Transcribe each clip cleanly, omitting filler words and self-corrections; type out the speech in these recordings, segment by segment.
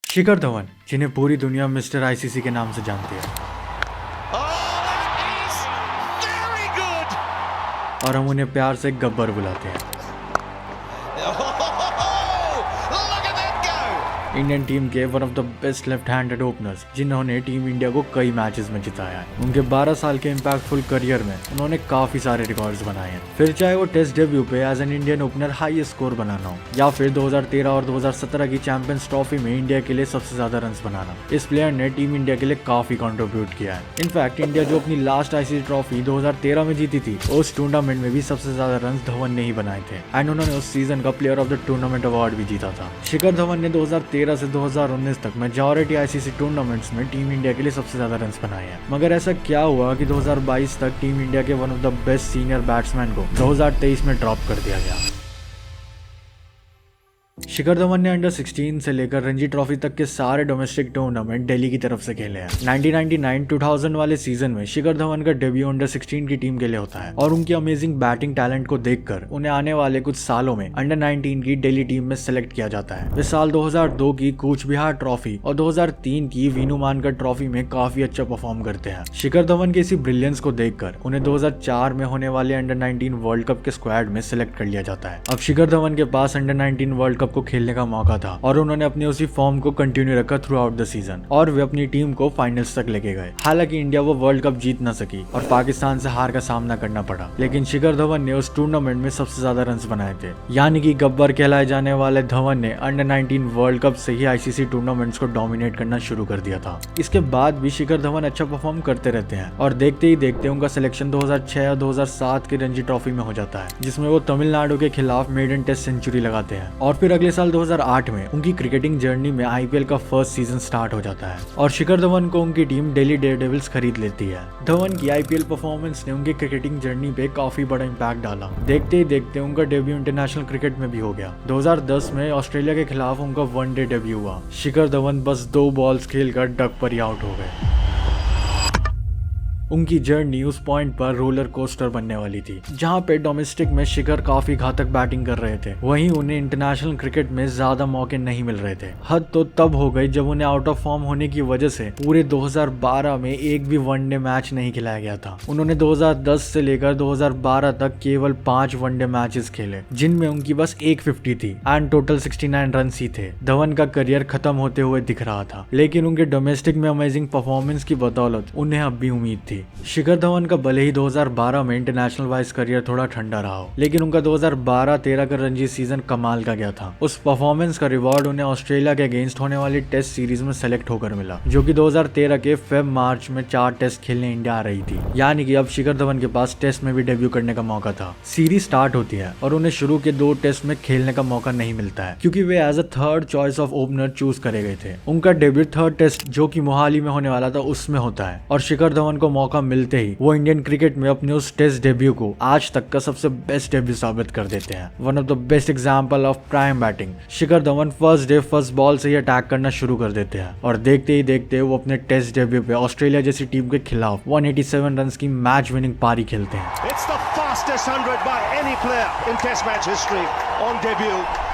शिखर धवन, जिन्हें पूरी दुनिया मिस्टर आईसीसी के नाम से जानती है, और हम उन्हें प्यार से गब्बर बुलाते हैं। इंडियन टीम के one of the best left handed openers, जिन्होंने टीम इंडिया को कई मैचेस में जिताया है। उनके 12 साल के इम्पैक्टफुल करियर में उन्होंने काफी सारे रिकॉर्ड्स बनाए हैं, फिर चाहे वो टेस्ट डेब्यू पे as an Indian opener highest score बनाना हो, या फिर 2013 और 2017 की चैंपियंस ट्रॉफी में इंडिया के लिए सबसे ज्यादा रन बनाना। इस प्लेयर ने टीम इंडिया के लिए काफी कंट्रीब्यूट किया है। इनफैक्ट इंडिया जो अपनी लास्ट आईसीसी ट्रॉफी 2013 में जीती थी, उस टूर्नामेंट में भी सबसे ज्यादा रन धवन ने ही बनाए थे, एंड उन्होंने उस सीजन का player of the tournament award भी जीता था। शिखर धवन ने 2013 से 2019 तक मेजॉरिटी आईसीसी टूर्नामेंट्स में टीम इंडिया के लिए सबसे ज्यादा रन बनाए हैं। मगर ऐसा क्या हुआ कि 2022 तक टीम इंडिया के one of the best senior batsman को 2023 में ड्रॉप कर दिया गया। शिखर धवन ने अंडर 16 से लेकर रणजी ट्रॉफी तक के सारे डोमेस्टिक टूर्नामेंट दिल्ली की तरफ से खेले हैं। 1999-2000 वाले सीजन में शिखर धवन का डेब्यू अंडर 16 की टीम के लिए होता है, और उनकी अमेजिंग बैटिंग टैलेंट को देखकर उन्हें आने वाले कुछ सालों में अंडर 19 की दिल्ली टीम में सेलेक्ट किया जाता है। वे साल 2002 की कूच बिहार ट्रॉफी और 2003 की वीनू मानकर ट्रॉफी में काफी अच्छा परफॉर्म करते हैं। शिखर धवन के इसी ब्रिलियंस को देखकर उन्हें 2004 में होने वाले अंडर 19 वर्ल्ड कप के स्क्वाड में सिलेक्ट कर लिया जाता है। अब शिखर धवन के पास अंडर 19 वर्ल्ड कप को खेलने का मौका था, और उन्होंने अपनी उसी फॉर्म को कंटिन्यू रखा थ्रू आउट द सीजन, और वे अपनी टीम को फाइनल्स तक लेके गए। हालांकि इंडिया वो वर्ल्ड कप जीत न सकी और पाकिस्तान से हार का सामना करना पड़ा, लेकिन शिखर धवन ने उस टूर्नामेंट में सबसे ज्यादा रन बनाए थे। यानी कि गब्बर कहलाए जाने वाले धवन ने अंडर 19 वर्ल्ड कप से ही आईसीसी टूर्नामेंट्स को डोमिनेट करना शुरू कर दिया था। इसके बाद भी शिखर धवन अच्छा परफॉर्म करते रहते हैं, और देखते ही देखते उनका सिलेक्शन 2006 और 2007 की रणजी ट्रॉफी में हो जाता है, जिसमें वो तमिलनाडु के खिलाफ मेडन टेस्ट सेंचुरी लगाते हैं। और फिर अगले साल 2008 में उनकी क्रिकेटिंग जर्नी में आईपीएल का फर्स्ट सीजन स्टार्ट हो जाता है, और शिखर धवन को उनकी टीम दिल्ली डेयरडेविल्स खरीद लेती है। धवन की आईपीएल परफॉर्मेंस ने उनकी क्रिकेटिंग जर्नी पे काफी बड़ा इम्पैक्ट डाला। देखते ही देखते उनका डेब्यू इंटरनेशनल क्रिकेट में भी हो गया। 2010 में ऑस्ट्रेलिया के खिलाफ उनका वनडे डेब्यू हुआ। शिखर धवन बस 2 बॉल्स खेलकर डक पर ही आउट हो गए। उनकी जर्नी उस पॉइंट पर रोलर कोस्टर बनने वाली थी, जहां पे डोमेस्टिक में शिखर काफी घातक बैटिंग कर रहे थे, वहीं उन्हें इंटरनेशनल क्रिकेट में ज्यादा मौके नहीं मिल रहे थे। हद तो तब हो गई जब उन्हें आउट ऑफ फॉर्म होने की वजह से पूरे 2012 में एक भी वनडे मैच नहीं खिलाया गया था। उन्होंने 2010 से लेकर 2012 तक केवल 5 वनडे मैचेस खेले, जिनमें उनकी बस 150 थी एंड टोटल 69 रन ही थे। धवन का करियर खत्म होते हुए दिख रहा था, लेकिन उनके डोमेस्टिक में अमेजिंग परफॉर्मेंस की बदौलत उन्हें अब भी उम्मीद थी। शिखर धवन का भले ही 2012 में इंटरनेशनल वाइज करियर थोड़ा ठंडा रहा हो, लेकिन उनका 2012-13 का रणजी सीजन कमाल का गया था। उस परफॉर्मेंस का रिवॉर्ड उन्हें ऑस्ट्रेलिया के अगेंस्ट होने वाली टेस्ट सीरीज में सेलेक्ट होकर मिला, जो कि 2013 के फेब-मार्च में 4 टेस्ट खेलने इंडिया आ रही थी। यानी कि अब शिखर धवन के पास टेस्ट में भी डेब्यू करने का मौका था। सीरीज स्टार्ट होती है और उन्हें शुरू के 2 टेस्ट में खेलने का मौका नहीं मिलता है, क्योंकि वे as a third choice of opener choose करे गए थे। उनका डेब्यू थर्ड टेस्ट, जो कि मोहाली में होने वाला था, उसमें होता है, और शिखर धवन को मौका मिलते ही वो इंडियन क्रिकेट में अपने उस टेस्ट डेब्यू को आज तक का सबसे बेस्ट डेब्यू साबित कर देते हैं। One of the best example of prime batting. Shikhar Dhawan first day first ball से ही अटैक करना शुरू कर देते हैं, और देखते ही देखते वो अपने टेस्ट डेब्यू पे ऑस्ट्रेलिया जैसी टीम के खिलाफ 187 रन की मैच विनिंग पारी खेलते हैं।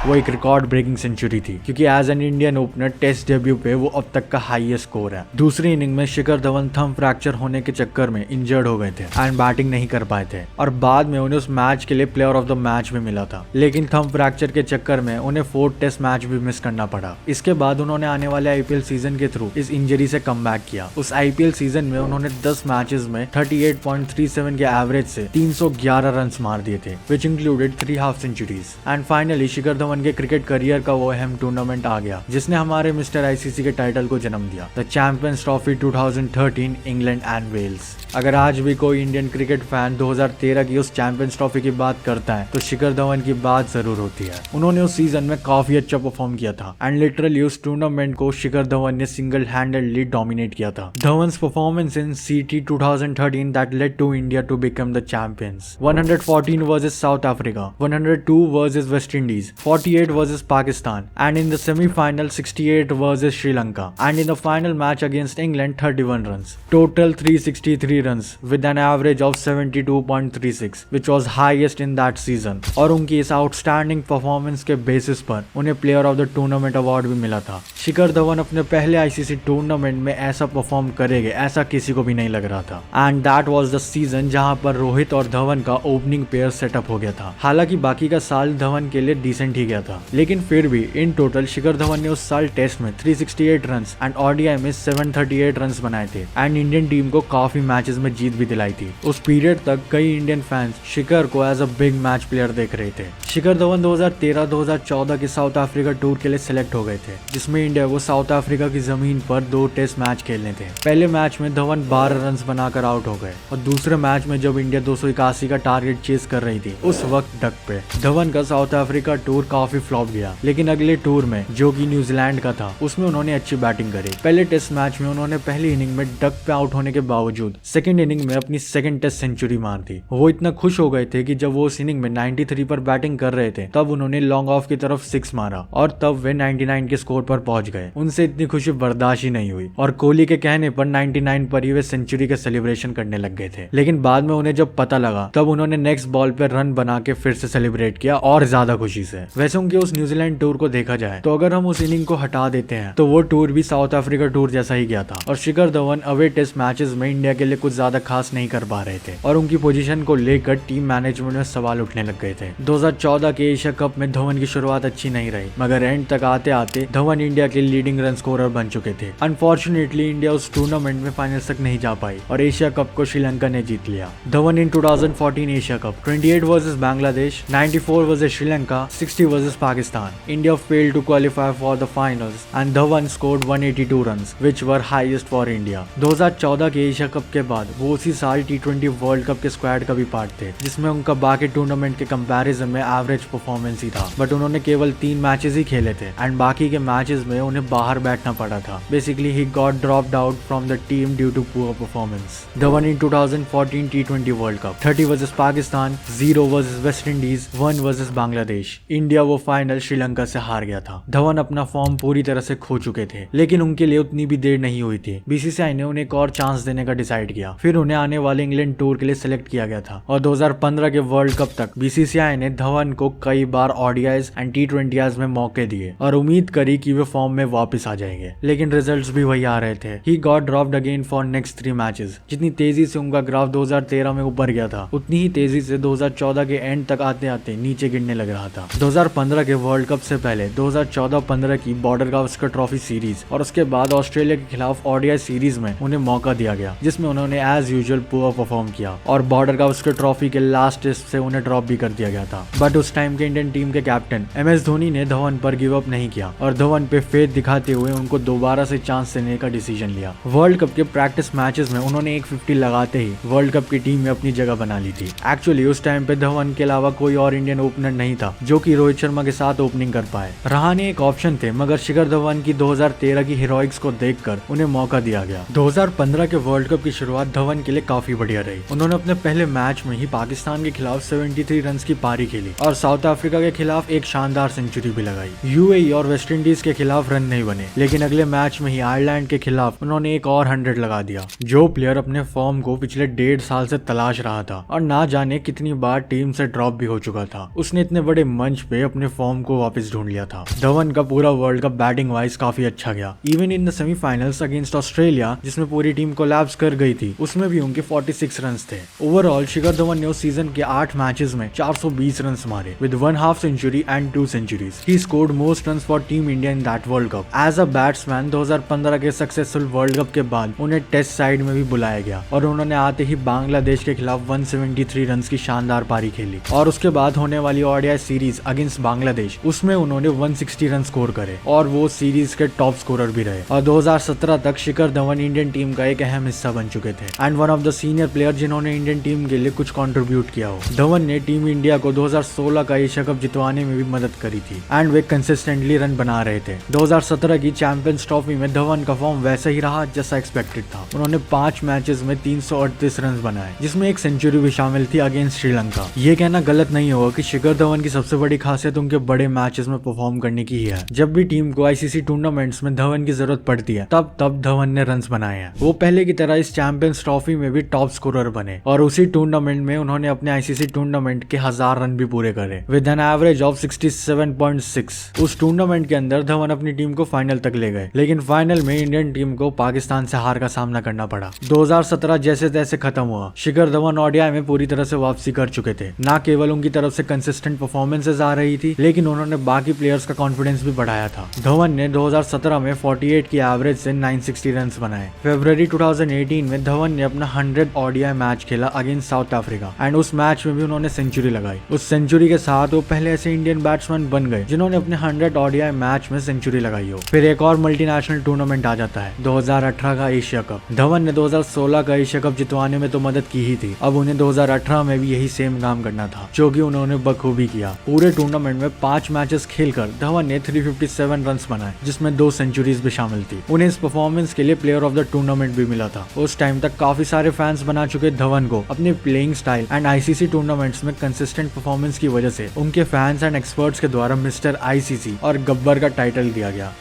वो एक रिकॉर्ड ब्रेकिंग सेंचुरी थी, क्योंकि as an Indian opener test debut पे वो अब तक का हाईएस्ट स्कोर है। दूसरी इनिंग में शिखर धवन थंब फ्रैक्चर होने के चक्कर में इंजर्ड हो गए थे एंड बैटिंग नहीं कर पाए थे, और बाद में उन्हें उस मैच के लिए प्लेयर ऑफ द मैच भी मिला था, लेकिन थंब फ्रैक्चर के चक्कर में उन्हें 4th टेस्ट मैच भी मिस करना पड़ा। इसके बाद उन्होंने आने वाले आईपीएल सीजन के थ्रू इस इंजरी से कमबैक किया। उस आईपीएल सीजन में उन्होंने 10 मैचेस में 38.37 के एवरेज से 311 रन मार दिए थे, which included 3 half centuries. And finally Shikhar Dhawan के क्रिकेट करियर का वो अहम टूर्नामेंट आ गया, जिसने हमारे मिस्टर आईसीसी के टाइटल को जन्म दिया, the champions trophy 2013 England and Wales. अगर आज भी कोई इंडियन क्रिकेट फैन 2013 की उस चैंपियंस ट्रॉफी की बात करता है, तो शिखर धवन की बात जरूर होती है। उन्होंने उस सीजन में काफी अच्छा परफॉर्म किया था, एंड लिटरली उस टूर्नामेंट को शिखर धवन ने सिंगल हैंडेडली डोमिनेट किया था। धवन्स performance in CT 2013 that led to India to become the champions 114 versus South Africa, 102 versus West Indies, 48 versus Pakistan, and in the semi-final 68 versus Sri Lanka, and in the final match against England 31 runs. Total 363 runs with an average of 72.36, which was highest in that season. और उनकी इस outstanding performance के basis पर उन्हें player of the tournament award भी मिला था। शिखर धवन अपने पहले आईसीसी टूर्नामेंट में ऐसा परफॉर्म करेंगे ऐसा किसी को भी नहीं लग रहा था, and that was the season जहां पर रोहित और धवन का ओपनिंग पेयर सेटअप हो गया था। हालांकि बाकी का साल धवन के लिए डिसेंट ही गया था, लेकिन फिर भी इन टोटल शिखर धवन ने उस साल टेस्ट में 368 रन्स एंड ओडीआई में 738 रन्स बनाए थे, एंड इंडियन टीम को काफी मैचेस में जीत भी दिलाई थी। उस पीरियड तक कई इंडियन फैंस शिखर को as a big match player देख रहे थे। शिखर धवन 2013-2014 के साउथ अफ्रीका टूर के लिए सिलेक्ट हो गए थे, जिसमें इंडिया को साउथ अफ्रीका की जमीन पर 2 टेस्ट मैच खेलने थे। पहले मैच में धवन 12 रन्स बनाकर आउट हो गए, और दूसरे मैच में जब इंडिया 281 का टारगेट चेस कर रही थी उस वक्त डक पे धवन का साउथ अफ्रीका टूर काफी फ्लॉप गया। लेकिन अगले टूर में जो कि न्यूजीलैंड का था उसमें उन्होंने अच्छी बैटिंग करी। पहले टेस्ट मैच में उन्होंने पहली इनिंग में डक पे आउट होने के बावजूद सेकंड इनिंग में अपनी सेकंड टेस्ट सेंचुरी मार दी। वो इतना खुश हो गए थे कि जब वो उस इनिंग में 93 पर बैटिंग कर रहे थे तब उन्होंने लॉन्ग ऑफ की तरफ 6 मारा, और तब वे 99 के स्कोर पर पहुंच गए। उनसे इतनी खुशी बर्दाश्त ही नहीं हुई, और कोहली के कहने पर 99 पर ही वे सेंचुरी के सेलिब्रेशन करने लग गए थे। लेकिन बाद में उन्हें जब पता लगा तब उन्होंने नेक्स्ट बॉल पर रन बना के फिर से सेलिब्रेट किया, और ज्यादा खुशी से। वैसे उनके उस न्यूजीलैंड टूर को देखा जाए तो अगर हम उस इनिंग को हटा देते हैं तो वो टूर भी साउथ अफ्रीका टूर जैसा ही गया था, और Shikhar Dhawan away test matches में इंडिया के लिए कुछ ज्यादा खास नहीं कर पा रहे थे, और उनकी पोजीशन को लेकर टीम मैनेजमेंट में सवाल उठने लग गए थे। 2014 के एशिया कप में धवन की शुरुआत अच्छी नहीं रही, मगर एंड तक आते आते धवन इंडिया के लीडिंग रन स्कोरर बन चुके थे। अनफॉर्चुनेटली इंडिया उस टूर्नामेंट में फाइनल्स तक नहीं जा पाई, और एशिया कप को श्रीलंका ने जीत लिया। Dhawan in 2014 Asia cup 28 versus Bangladesh, 94 versus Sri Lanka, 60 versus Pakistan. India failed to qualify for the finals and Dhawan scored 182 runs, which were highest for India. 2014 के एशिया कप के बाद वो उसी साल T20 वर्ल्ड कप के स्क्वाड का भी पार्ट थे, जिसमें उनका बाकी टूर्नामेंट के कंपैरिजन में एवरेज परफॉर्मेंस ही था, बट उन्होंने केवल 3 मैचेस ही खेले थे, एंड बाकी के मैचेस में उन्हें बाहर बैठना पड़ा था। Basically he got dropped out from the team due to poor performance. Dhawan in 2014 T20 World Cup 30 versus Pakistan, 0 versus West Indies, 1 versus Bangladesh. India वो फाइनल श्रीलंका से हार गया था। धवन अपना फॉर्म पूरी तरह से खो चुके थे, लेकिन उनके लिए उतनी भी देर नहीं हुई थी। बीसीसीआई ने उन्हें एक और चांस देने का डिसाइड किया, फिर उन्हें आने वाले इंग्लैंड टूर के लिए सिलेक्ट किया गया था, और 2015 के वर्ल्ड कप तक बीसीसीआई ने धवन को कई बार ओडीआईज एंड T20s में मौके दिए, और उम्मीद करी कि वे फॉर्म में वापस आ जाएंगे, लेकिन रिजल्ट्स भी वही आ रहे थे। ही got dropped again for next 3 matches. जितनी तेजी से उनका ग्राफ 2013 में ऊपर गया था, उतनी ही तेजी से 2014 के एंड तक आते आते नीचे गिरने लग रहा था। 2015 के वर्ल्ड कप से पहले 2014-15 की बॉर्डर गावस्कर ट्रॉफी सीरीज और उसके बाद ऑस्ट्रेलिया के खिलाफ ओडीआई सीरीज में उन्हें मौका दिया गया, जिसमें उन्होंने एज यूजुअल पुअर परफॉर्म किया, और बॉर्डर गावस्कर ट्रॉफी के लास्ट टेस्ट से उन्हें ड्रॉप भी कर दिया गया था। बट उस टाइम के इंडियन टीम के कैप्टन MS धोनी ने धवन पर गिव अप नहीं किया, और धवन पे फेथ दिखाते हुए उनको दोबारा से चांस देने का डिसीजन लिया। वर्ल्ड कप के प्रैक्टिस मैचेस में उन्होंने 150 लगाते ही वर्ल्ड कप की टीम में अपनी जगह बना ली थी। एक्चुअली उस टाइम पे धवन के अलावा कोई और इंडियन ओपनर नहीं था जो कि रोहित शर्मा के साथ ओपनिंग कर पाए। रहाणे एक ऑप्शन थे, मगर शिखर धवन की 2013 की हीरोइक्स को देखकर उन्हें मौका दिया गया। 2015 के वर्ल्ड कप की शुरुआत धवन के लिए काफी बढ़िया रही। उन्होंने अपने पहले मैच में ही पाकिस्तान के खिलाफ 73 रन की पारी खेली, और साउथ अफ्रीका के खिलाफ एक शानदार सेंचुरी भी लगाई। यूएई और वेस्ट इंडीज के खिलाफ रन नहीं बने, लेकिन अगले मैच में ही आयरलैंड के खिलाफ उन्होंने एक और 100 लगा दिया। जो प्लेयर अपने फॉर्म को पिछले 1.5 साल से तलाश रहा था, और ना जाने कितनी बार टीम से ड्रॉप भी हो चुका था, उसने इतने बड़े मंच पे अपने फॉर्म को वापस ढूंढ लिया था। धवन का पूरा वर्ल्ड कप बैटिंग वाइज काफी अच्छा गया। Even in the semifinals against Australia, जिसमें पूरी टीम कोलैप्स कर गई थी, उसमें भी उनके 46 रन थे। ओवरऑल शिखर धवन ने उस सीजन के 8 मैचेस में 420 रन मारे with 1 half century and 2 centuries. He scored most runs for team India in that World Cup. As a batsman 2015 के सक्सेसफुल वर्ल्ड कप के बाद उन्हें टेस्ट साइड में भी बुलाया गया, और उन्होंने आते ही बांग्लादेश के खिलाफ 173 रन की शानदार पारी खेली, और उसके बाद होने वाली ओडीआई सीरीज अगेंस्ट बांग्लादेश, उसमें उन्होंने 160 रन स्कोर करे, और वो सीरीज के टॉप स्कोरर भी रहे। और 2017 तक शिखर धवन इंडियन टीम का एक अहम हिस्सा बन चुके थे, and one of the senior player जिन्होंने इंडियन टीम के लिए कुछ कंट्रीब्यूट किया हो। धवन ने टीम इंडिया को 2016 का एशिया कप जितवाने में भी मदद करी थी, एंड वे कंसिस्टेंटली रन बना रहे थे। 2017 की चैंपियंस ट्रॉफी में धवन का फॉर्म वैसा ही रहा जैसा एक्सपेक्टेड था। उन्होंने 5 मैचेस में 338 रन बनाए, जिसमें एक सेंचुरी भी शामिल शामिल थी अगेंस्ट श्रीलंका। ये कहना गलत नहीं होगा कि शिखर धवन की सबसे बड़ी खासियत उनके बड़े मैचेस में परफॉर्म करने की ही है। जब भी टीम को आईसीसी टूर्नामेंट्स में धवन की जरूरत पड़ती है तब धवन ने रन्स बनाए हैं। वो पहले की तरह इस चैंपियंस ट्रॉफी में भी टॉप स्कोरर बने और उसी टूर्नामेंट में उन्होंने अपने आईसीसी टूर्नामेंट के 1000 रन भी पूरे करे विद एन एवरेज ऑफ 67.6। उस टूर्नामेंट के अंदर धवन अपनी टीम को फाइनल तक ले गए, लेकिन फाइनल में इंडियन टीम को पाकिस्तान से हार का सामना करना पड़ा। 2017 जैसे तैसे खत्म हुआ। शिखर धवन ओडीआई में पूरी तरह से वापसी कर चुके थे। न केवल उनकी तरफ से कंसिस्टेंट परफॉर्मेंसेज आ रही थी, लेकिन उन्होंने बाकी प्लेयर्स का कॉन्फिडेंस भी बढ़ाया था। धवन ने 2017 में 48 की एवरेज से 960 रन बनाए। फरवरी 2018 में धवन ने अपना 100 ओडीआई मैच खेला अगेंस्ट साउथ अफ्रीका एंड उस मैच में भी उन्होंने सेंचुरी लगाई। उस सेंचुरी के साथ वो पहले ऐसे इंडियन बैट्समैन बन गए जिन्होंने अपने 100 ओडीआई मैच में सेंचुरी लगाई हो। फिर एक और मल्टीनेशनल टूर्नामेंट आ जाता है, 2018 का एशिया कप। धवन ने 2016 का एशिया कप जितवाने में तो मदद की ही थी, अब उन्हें 2018 में भी यही सेम काम करना था, जो कि उन्होंने बखूबी किया। पूरे टूर्नामेंट में 5 मैचेस खेलकर धवन ने 357 रन बनाए, जिसमें 2 सेंचुरीज भी शामिल थी। उन्हें इस परफॉर्मेंस के लिए प्लेयर ऑफ द टूर्नामेंट भी मिला था। उस टाइम तक काफी सारे फैंस बना चुके धवन को अपने playing style and ICC tournaments में कंसिस्टेंट परफॉर्मेंस की वजह से उनके फैंस एंड एक्सपर्ट्स के द्वारा मिस्टर आईसीसी और गब्बर का टाइटल दिया गया।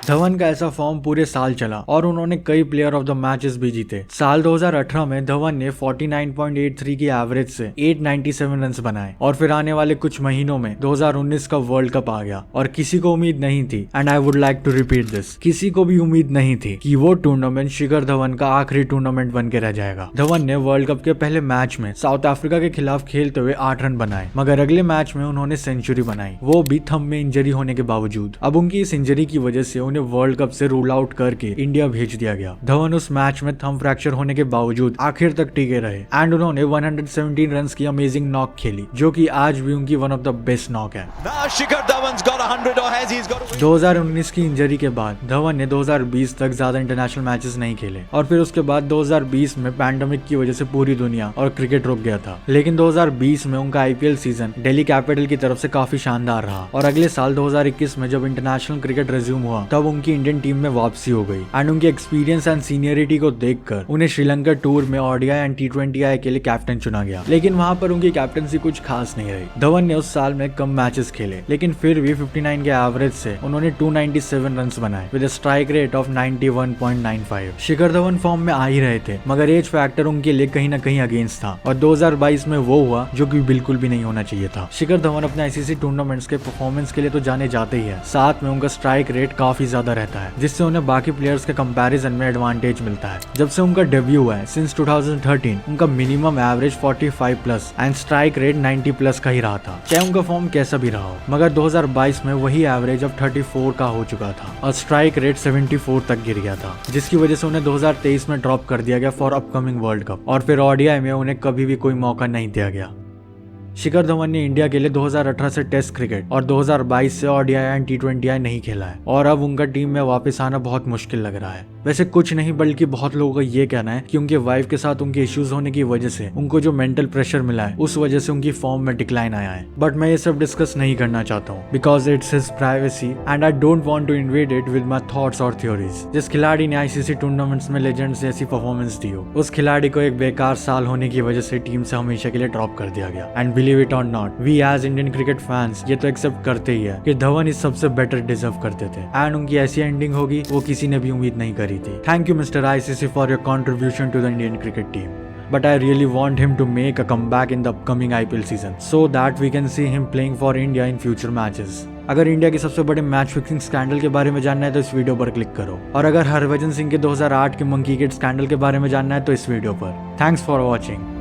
धवन का ऐसा फॉर्म पूरे साल चला और उन्होंने कई प्लेयर ऑफ द मैचेस भी जीते। साल 2018 में धवन ने 49.83 की एवरेज से 897 रन बनाए और फिर आने वाले कुछ महीनों में 2019 का वर्ल्ड कप आ गया और किसी को उम्मीद नहीं थी, and I would like to repeat this, किसी को भी उम्मीद नहीं थी कि वो टूर्नामेंट शिखर धवन का आखिरी टूर्नामेंट बन के रह जाएगा। धवन ने वर्ल्ड कप के पहले मैच में साउथ अफ्रीका के खिलाफ खेलते हुए 8 रन बनाए, मगर अगले मैच में उन्होंने सेंचुरी बनाई, वो भी थंब में इंजरी होने के बावजूद। अब उनकी इस इंजरी की वजह से वर्ल्ड कप से रूल आउट करके इंडिया भेज दिया गया। धवन उस मैच में थंब फ्रैक्चर होने के बावजूद आखिर तक टिके रहे एंड उन्होंने 117 रन की अमेजिंग नॉक खेली, जो कि आज भी उनकी one of the best knock है। 2019 की इंजरी के बाद धवन ने 2020 तक ज्यादा इंटरनेशनल मैचेस नहीं खेले और फिर उसके बाद 2020 में पैंडेमिक की वजह से पूरी दुनिया और क्रिकेट रुक गया था, लेकिन 2020 में उनका आईपीएल सीजन दिल्ली कैपिटल की तरफ से काफी शानदार रहा और अगले साल 2021 में जब इंटरनेशनल क्रिकेट रिज्यूम हुआ तब उनकी इंडियन टीम में वापसी हो गई एंड उनके एक्सपीरियंस एंड सीनियरिटी को देखकर उन्हें श्रीलंका टूर में ओडीआई एंड T20I के लिए कैप्टन चुना गया, लेकिन वहां पर उनकी कैप्टनसी कुछ खास नहीं रही। धवन ने उस साल में कम मैचेस खेले, लेकिन फिर भी 59 के एवरेज से उन्होंने 297 रन बनाए with strike rate of 91.95। Shikhar Dhawan form में आ ही रहे थे, मगर एज फैक्टर उनके लिए कहीं ना कहीं अगेंस्ट था और 2022 में वो हुआ जो कि बिल्कुल भी नहीं होना चाहिए था। शिखर धवन अपने आईसीसी टूर्नामेंट्स के परफॉर्मेंस के लिए तो जाने जाते ही है, साथ में उनका स्ट्राइक रेट काफी ज्यादा रहता है, जिससे उन्हें बाकी प्लेयर्स के कंपैरिजन में एडवांटेज मिलता है। जब से उनका डेब्यू हुआ है सिंस 2013, उनका minimum average 45 plus and strike rate 90 plus का ही रहा था, चाहे उनका फॉर्म कैसा भी रहा हो। मगर 2022 में वही एवरेज अब 34 का हो चुका था और स्ट्राइक रेट 74 तक गिर गया था, जिसकी वजह से उन्हें 2023 में ड्रॉप कर दिया गया फॉर अपकमिंग वर्ल्ड कप और फिर ओडीआई में उन्हें कभी भी कोई मौका नहीं दिया गया। शिखर धवन ने इंडिया के लिए 2018 से टेस्ट क्रिकेट और 2022 से ओडीआई एंड T20I नहीं खेला है और अब उनका टीम में वापस आना बहुत मुश्किल लग रहा है। वैसे कुछ नहीं बल्कि बहुत लोगों का ये कहना है कि उनके वाइफ के साथ उनके इश्यूज होने की वजह से उनको जो मेंटल प्रेशर मिला है उस वजह से उनकी फॉर्म में डिक्लाइन आया है, बट मैं ये सब डिस्कस नहीं करना चाहता हूँ because it's his privacy and I don't want to invade it with my thoughts और थ्योरीज। जिस खिलाड़ी ने आईसीसी टूर्नामेंट्स में लेजेंड्स जैसी परफॉर्मेंस दी हो, उस खिलाड़ी को एक बेकार साल होने की वजह से टीम से हमेशा के लिए ड्रॉप कर दिया गया and believe it or not, we as Indian cricket fans ये तो एक्सेप्ट करते ही है कि धवन इस सबसे बेटर डिजर्व करते थे एंड उनकी ऐसी एंडिंग होगी वो किसी ने भी उम्मीद नहीं करी थी। Thank you mister ICC for your contribution to the Indian cricket team, but I really want him to make a comeback in the upcoming IPL season so that we can see him playing for India in future matches। अगर India के सबसे बड़े match fixing scandal के बारे में जानना है तो इस वीडियो पर क्लिक करो, और अगर हरभजन सिंह के 2008 के मंकी किड स्कैंडल के बारे में जानना है तो इस वीडियो पर। Thanks for watching.